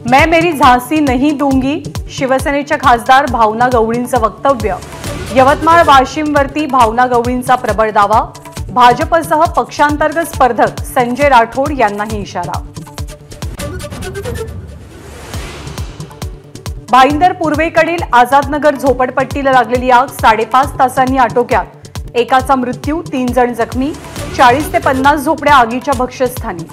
मैं मेरी झांसी नहीं दूंगी, शिवसेनेच्या खासदार भावना गवळींचं वक्तव्य। यवतमाळ वाशिमवरती भावना गवळींचा प्रबळ दावा। भाजपसह पक्षांतर्गत स्पर्धक संजय राठोड यांनाही इशारा। भाईंदर पूर्वेकडील आझादनगर झोपडपट्टीला लागलेली आग 5.5 तासांनी आटोक्यात। एकाचा मृत्यू, 3 जण जखमी। 40 ते 50 झोपड्या आगीच्या भक्ष्यस्थानी।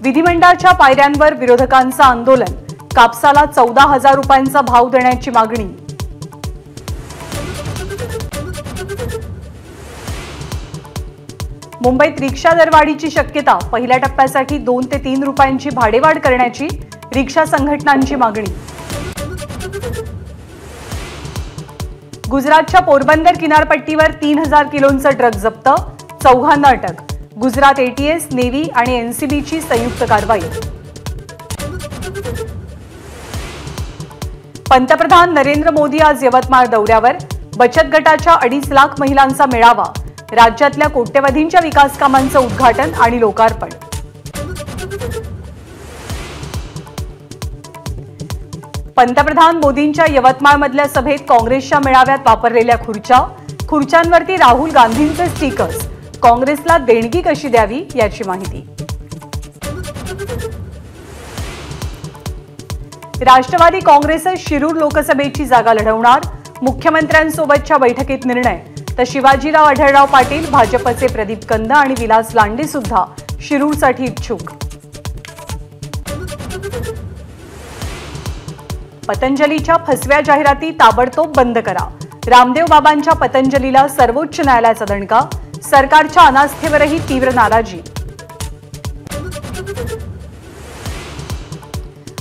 विधिमंडळाच्या पायऱ्यांवर विरोधकांचं आंदोलन। कापसाला 14,000 रुपयांचा भाव देण्याची मागणी। मुंबईत रिक्षा दरवाढीची शक्यता। पहिल्या टप्प्यासाठी 2 ते 3 रुपयांची भाडेवाढ करण्याची रिक्षा संघटनांची मागणी। गुजरातच्या पोरबंदर किनारपट्टीवर 3,000 किलोंचा ट्रक जप्त। 4 अटक। गुजरात एटीएस, नेव्ही आणि एनसीबीची संयुक्त कारवाई। पंतप्रधान नरेंद्र मोदी आज यवतमाळ दौऱ्यावर। बचत गटाच्या 2.5 लाख महिलांचा मेळावा। राज्यातल्या कोट्यवधींच्या विकास कामांचं उद्घाटन आणि लोकार्पण। पंतप्रधान मोदींच्या यवतमाळमधल्या सभेत काँग्रेसच्या मेळाव्यात वापरलेल्या खुर्च्यांवरती राहुल गांधींचे स्टिकर्स। काँग्रेसला देणगी कशी द्यावी याची माहिती। राष्ट्रवादी काँग्रेस शिरूर लोकसभेची जागा लढवणार। मुख्यमंत्र्यांसोबतच्या बैठकीत निर्णय। तर शिवाजीराव आढळराव पाटील, भाजपचे प्रदीप कंद आणि विलास लांडे सुद्धा शिरूरसाठी इच्छुक। पतंजलीच्या फसव्या जाहिराती ताबडतोब बंद करा। रामदेव बाबांच्या पतंजलीला सर्वोच्च न्यायालयाचा दणका। सरकारच्या अनास्थेवरही तीव्र नाराजी।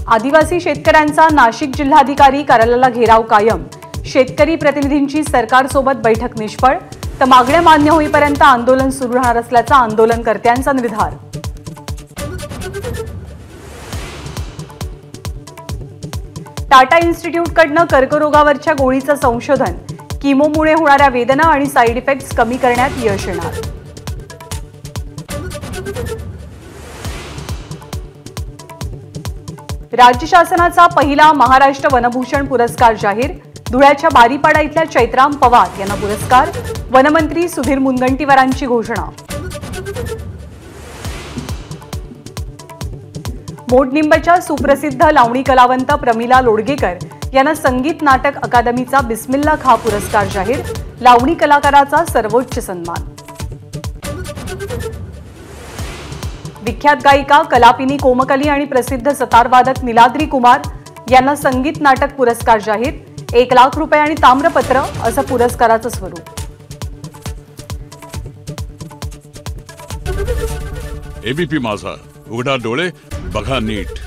आदिवासी शेतकऱ्यांचा नाशिक जिल्हाधिकारी कार्यालयाला घेराव कायम। शेतकरी प्रतिनिधींची सरकारसोबत बैठक निष्फळ। तर मागण्या मान्य होईपर्यंत आंदोलन सुरू राहणार असल्याचा आंदोलनकर्त्यांचा निर्धार। टाटा इन्स्टिट्यूटकडनं कर्करोगावरच्या गोळीचं संशोधन। किमोमुळे होणाऱ्या वेदना आणि साईड इफेक्ट्स कमी करण्यात यश येणार। राज्य शासनाचा पहिला महाराष्ट्र वनभूषण पुरस्कार जाहीर। धुळ्याच्या बारीपाडा इथल्या चैत्राम पवार यांना पुरस्कार। वनमंत्री सुधीर मुनगंटीवारांची घोषणा। मोडनिंबच्या सुप्रसिद्ध लावणी कलावंत प्रमिला लोडगेकर यांना संगीत नाटक अकादमीचा बिस्मिल्ला खा पुरस्कार जाहीर। लावणी कलाकाराचा सर्वोच्च सन्मान। विख्यात गायिका कलापिनी कोमकली आणि प्रसिद्ध सतारवादक निलाद्री कुमार यांना संगीत नाटक पुरस्कार जाहीर। 1 लाख रुपये आणि ताम्रपत्र असं पुरस्काराचं स्वरूप। एबीपी माझा, उघडा डोळे बघा नीट।